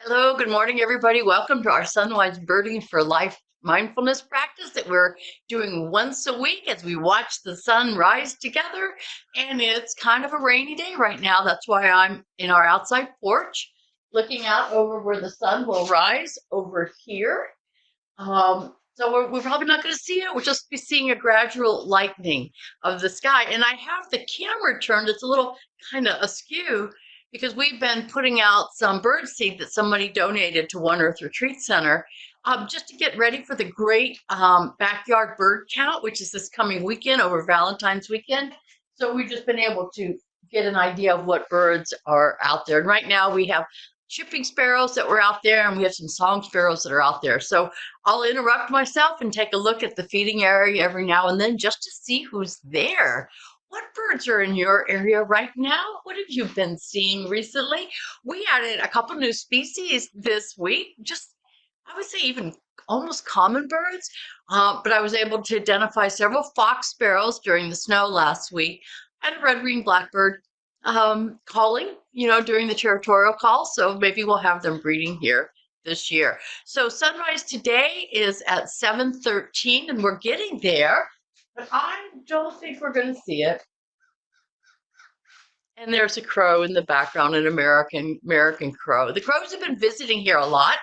Hello, good morning, everybody. Welcome to our Sunrise Birding for Life mindfulness practice that we're doing once a week as we watch the sun rise together. And it's kind of a rainy day right now. That's why I'm in our outside porch looking out over where the sun will rise over here. So we're probably not going to see it. We'll just be seeing a gradual lightening of the sky. And I have the camera turned. It's a little kind of askew because we've been putting out some bird seed that somebody donated to One Earth Retreat Center just to get ready for the great backyard bird count, which is this coming weekend over Valentine's weekend. So we've just been able to get an idea of what birds are out there. And right now we have chipping sparrows that were out there, and we have some song sparrows that are out there. So I'll interrupt myself and take a look at the feeding area every now and then just to see who's there. What birds are in your area right now? What have you been seeing recently? We added a couple new species this week, just I would say even almost common birds, but I was able to identify several fox sparrows during the snow last week and a red-winged blackbird calling, during the territorial call. So maybe we'll have them breeding here this year. So sunrise today is at 7:13 and we're getting there, but I don't think we're going to see it. And there's a crow in the background, an American crow. The crows have been visiting here a lot.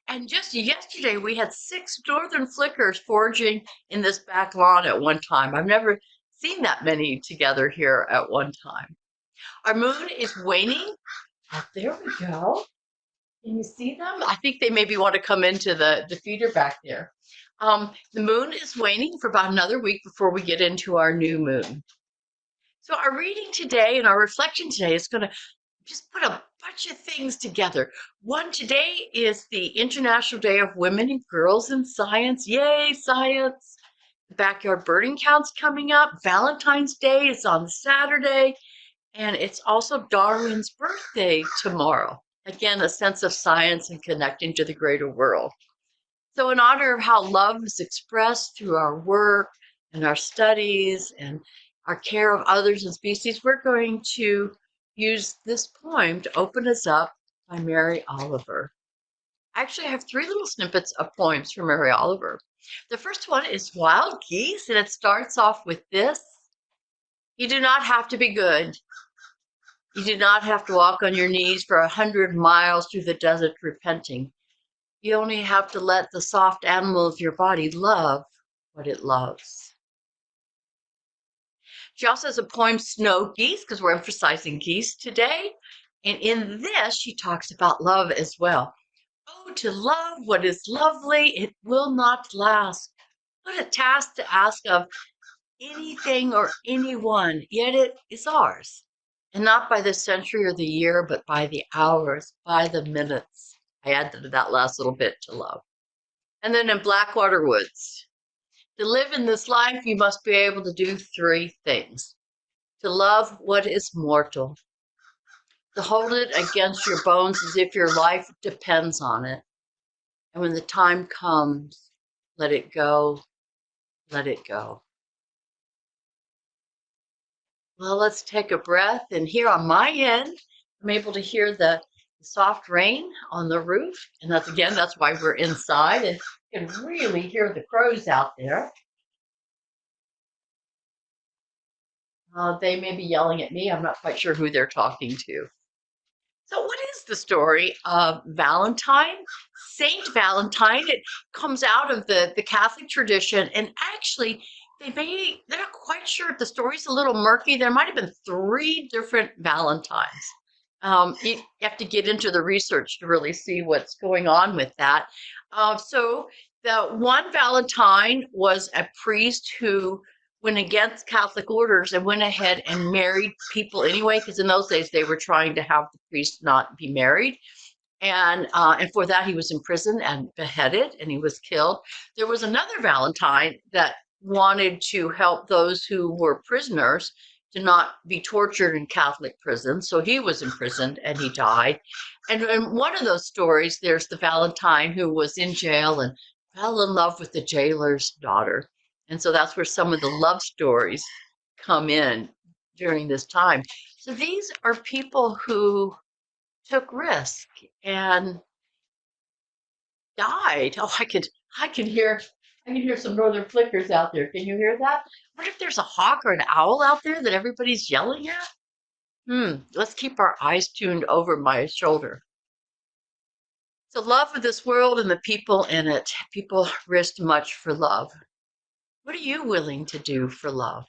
And just yesterday, we had 6 northern flickers foraging in this back lawn at one time. I've never seen that many together here at one time. Our moon is waning. Oh, there we go. Can you see them? I think they maybe want to come into the feeder back there. The moon is waning for about another week before we get into our new moon. So our reading today and our reflection today is going to just put a bunch of things together. One, today is the International Day of Women and Girls in Science. Yay, science! The backyard birding count's coming up. Valentine's Day is on Saturday. And it's also Darwin's birthday tomorrow. Again, a sense of science and connecting to the greater world. So in honor of how love is expressed through our work and our studies and our care of others and species, we're going to use this poem to open us up by Mary Oliver. Actually, I have 3 little snippets of poems from Mary Oliver. The first one is Wild Geese, and it starts off with this. You do not have to be good. You do not have to walk on your knees for 100 miles through the desert repenting. You only have to let the soft animal of your body love what it loves. She also has a poem, Snow Geese, because we're emphasizing geese today. And in this, she talks about love as well. Oh, to love what is lovely, it will not last. What a task to ask of anything or anyone, yet it is ours. And not by the century or the year, but by the hours, by the minutes. I added that last little bit to love. And then in Blackwater Woods, to live in this life, you must be able to do 3 things. To love what is mortal, to hold it against your bones as if your life depends on it. And when the time comes, let it go, let it go. Well, let's take a breath. And here on my end, I'm able to hear the soft rain on the roof. And that's why we're inside. And you can really hear the crows out there. They may be yelling at me. I'm not quite sure who they're talking to. So what is the story of Valentine? Saint Valentine. It comes out of the Catholic tradition. And actually, they're not quite sure. The story's a little murky. There might have been 3 different Valentines. You have to get into the research to really see what's going on with that. So the one Valentine was a priest who went against Catholic orders and went ahead and married people anyway, because in those days they were trying to have the priest not be married. And for that he was imprisoned and beheaded, and he was killed. There was another Valentine that wanted to help those who were prisoners to not be tortured in Catholic prisons. So he was imprisoned and he died. And in one of those stories, there's the Valentine who was in jail and fell in love with the jailer's daughter. And so that's where some of the love stories come in during this time. So these are people who took risk and died. Oh, I can hear some northern flickers out there. Can you hear that? What if there's a hawk or an owl out there that everybody's yelling at? Let's keep our eyes tuned over my shoulder. So love for this world and the people in it. People risk much for love. What are you willing to do for love?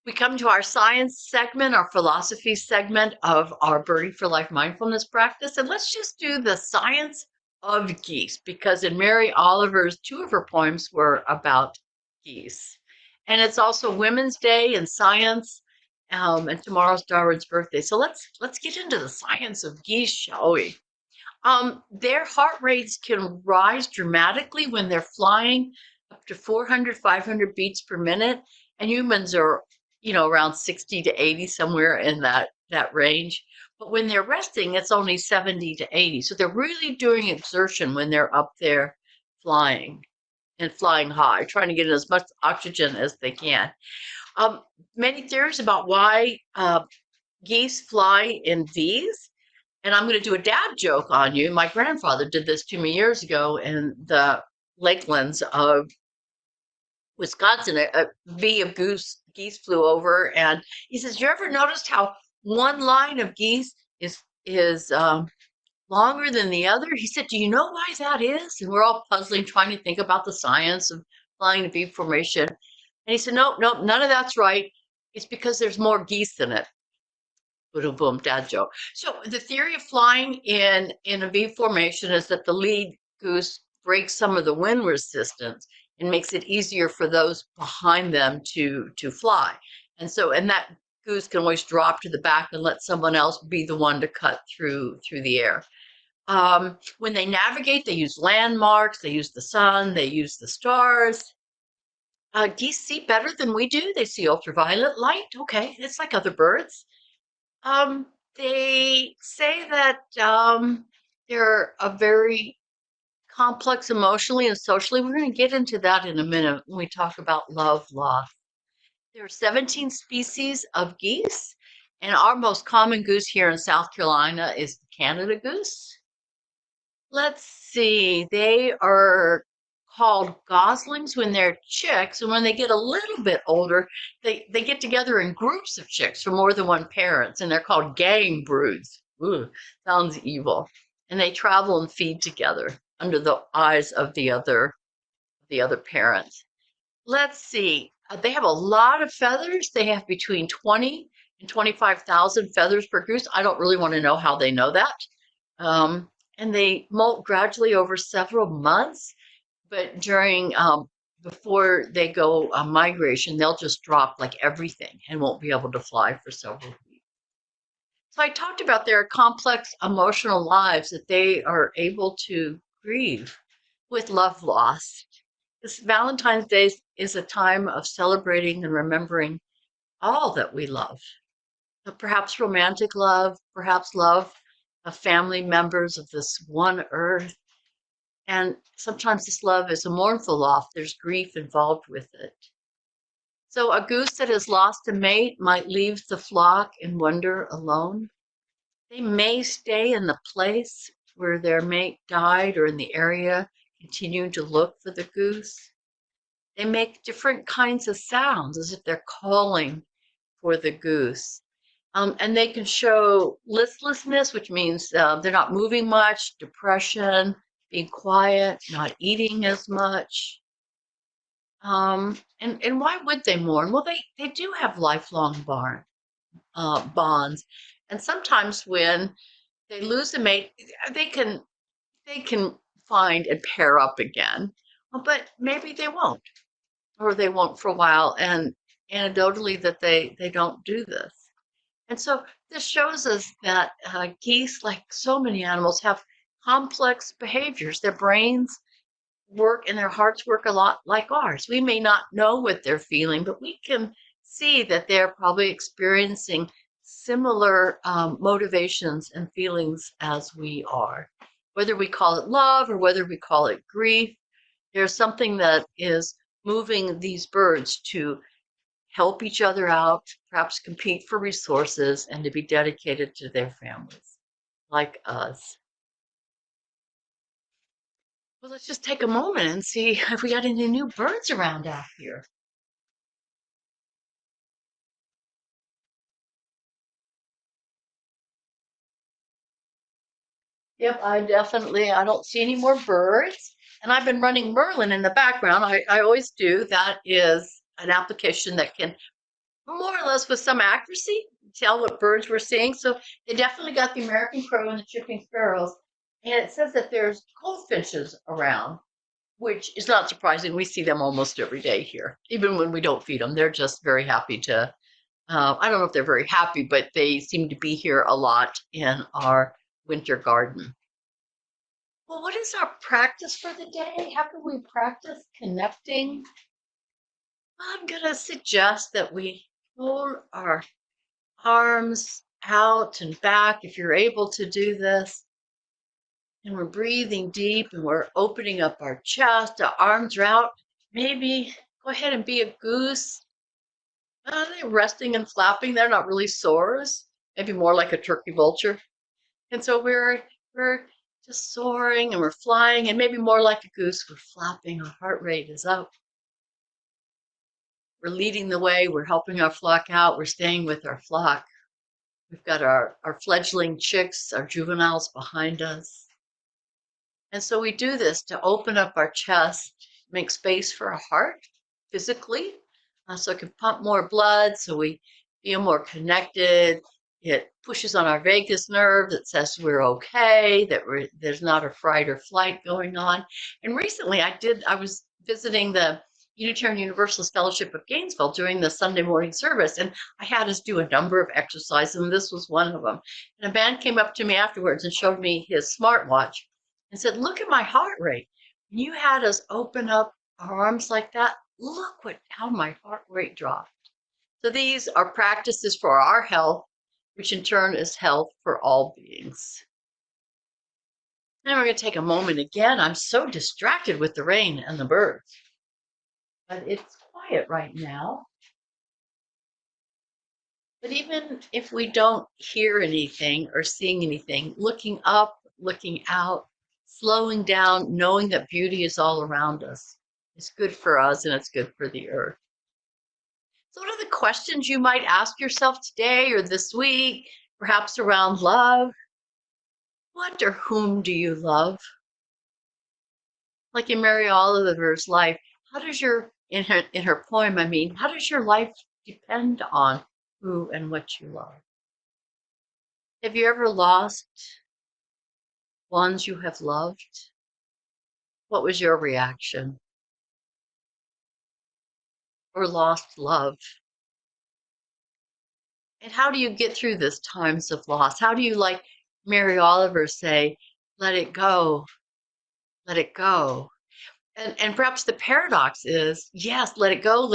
We come to our science segment, our philosophy segment of our Birdie for Life mindfulness practice. And let's just do the science of geese, because in Mary Oliver's, two of her poems were about geese. And it's also Women's Day in science, and tomorrow's Darwin's birthday. So let's get into the science of geese, shall we? Their heart rates can rise dramatically when they're flying up to 400, 500 beats per minute, and humans are, around 60 to 80, somewhere in that range. But when they're resting, it's only 70 to 80. So they're really doing exertion when they're up there flying and flying high, trying to get as much oxygen as they can. Um, Many theories about why geese fly in V's. And I'm going to do a dad joke on you. My grandfather did this to me years ago in the lakelands of Wisconsin. A V of geese flew over, and he says, "You ever noticed how one line of geese is longer than the other?" He said, "Do you know why that is?" And we're all puzzling, trying to think about the science of flying a V formation. And he said, "Nope, nope, none of that's right. It's because there's more geese in it." Boom, boom, dad joke. So the theory of flying in a V formation is that the lead goose breaks some of the wind resistance and makes it easier for those behind them to fly. And that goose can always drop to the back and let someone else be the one to cut through the air. When they navigate, they use landmarks, they use the sun, they use the stars. Geese see better than we do. They see ultraviolet light. Okay, it's like other birds. They say that they're a very complex emotionally and socially. We're going to get into that in a minute when we talk about love loss. There are 17 species of geese, and our most common goose here in South Carolina is the Canada goose. Let's see, they are called goslings when they're chicks, and when they get a little bit older, they get together in groups of chicks from more than one parents, and they're called gang broods. Ooh, sounds evil. And they travel and feed together under the eyes of the other parents. Let's see. They have a lot of feathers. They have between 20 and 25,000 feathers per goose. I don't really want to know how they know that. Um, and they molt gradually over several months, but before they go on migration, they'll just drop like everything and won't be able to fly for several weeks. So I talked about their complex emotional lives that they are able to grieve with love lost. This Valentine's Day is a time of celebrating and remembering all that we love. Perhaps romantic love, perhaps love of family members of this one earth. And sometimes this love is a mournful loss. There's grief involved with it. So a goose that has lost a mate might leave the flock and wander alone. They may stay in the place where their mate died or in the area, continuing to look for the goose. They make different kinds of sounds as if they're calling for the goose. And they can show listlessness, which means they're not moving much, depression, being quiet, not eating as much. And why would they mourn? Well, they do have lifelong bonds. And sometimes when they lose a mate, they can they can find and pair up again, but maybe they won't, or they won't for a while. And anecdotally, that they don't do this. And so this shows us that geese, like so many animals, have complex behaviors. Their brains work and their hearts work a lot like ours. We may not know what they're feeling, but we can see that they're probably experiencing similar motivations and feelings as we are. Whether we call it love or whether we call it grief, there's something that is moving these birds to help each other out, perhaps compete for resources, and to be dedicated to their families, like us. Well, let's just take a moment and see if we got any new birds around out here. Yep, I don't see any more birds. And I've been running Merlin in the background. I always do. That is an application that can more or less with some accuracy tell what birds we're seeing. So they definitely got the American crow and the chipping sparrows. And it says that there's goldfinches around, which is not surprising. We see them almost every day here, even when we don't feed them. They're just very happy to. I don't know if they're very happy, but they seem to be here a lot in our winter garden. Well, what is our practice for the day? How can we practice connecting? I'm going to suggest that we hold our arms out and back if you're able to do this. And we're breathing deep and we're opening up our chest, our arms are out. Maybe go ahead and be a goose. They're resting and flapping. They're not really soars, maybe more like a turkey vulture. And so we're just soaring and we're flying, and maybe more like a goose, we're flapping, our heart rate is up. We're leading the way, we're helping our flock out, we're staying with our flock. We've got our fledgling chicks, our juveniles behind us. And so we do this to open up our chest, make space for our heart physically, so it can pump more blood, so we feel more connected. It pushes on our vagus nerve that says we're okay, that there's not a fright or flight going on. And recently I was visiting the Unitarian Universalist Fellowship of Gainesville during the Sunday morning service, and I had us do a number of exercises, and this was one of them. And a man came up to me afterwards and showed me his smartwatch and said, "Look at my heart rate. When you had us open up our arms like that, look how my heart rate dropped." So these are practices for our health, which in turn is health for all beings. Now we're going to take a moment again. I'm so distracted with the rain and the birds, but it's quiet right now. But even if we don't hear anything or seeing anything, looking up, looking out, slowing down, knowing that beauty is all around us, is good for us and it's good for the earth. So, what are the questions you might ask yourself today or this week, perhaps around love? What or whom do you love? Like in Mary Oliver's life, how does in her poem, how does your life depend on who and what you love? Have you ever lost ones you have loved? What was your reaction? Or lost love? And how do you get through this times of loss? How do you, like Mary Oliver, say, let it go, let it go? And perhaps the paradox is, yes, let it go,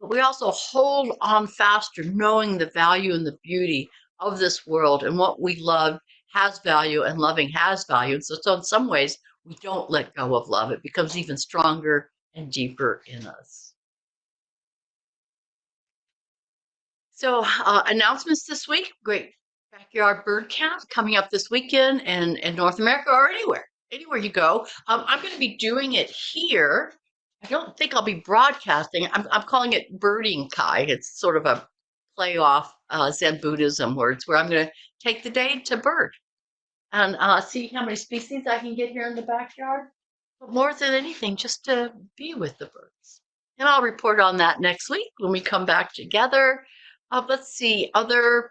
but we also hold on faster, knowing the value and the beauty of this world, and what we love has value and loving has value. And so in some ways, we don't let go of love. It becomes even stronger and deeper in us. So announcements this week, great backyard bird count coming up this weekend in North America or anywhere you go. I'm going to be doing it here. I don't think I'll be broadcasting. I'm calling it birding kai. It's sort of a play off Zen Buddhism words where I'm going to take the day to bird and see how many species I can get here in the backyard. But more than anything, just to be with the birds. And I'll report on that next week when we come back together. Let's see, other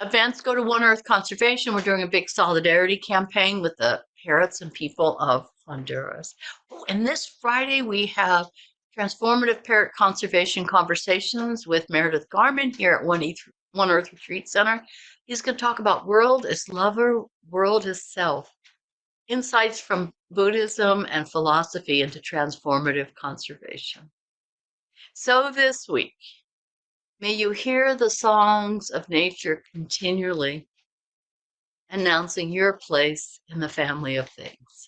events. Go to One Earth Conservation. We're doing a big solidarity campaign with the parrots and people of Honduras. Oh, and this Friday we have transformative parrot conservation conversations with Meredith Garman here at One Earth Retreat Center. He's going to talk about world as lover, world as self. Insights from Buddhism and philosophy into transformative conservation. So this week, may you hear the songs of nature continually announcing your place in the family of things.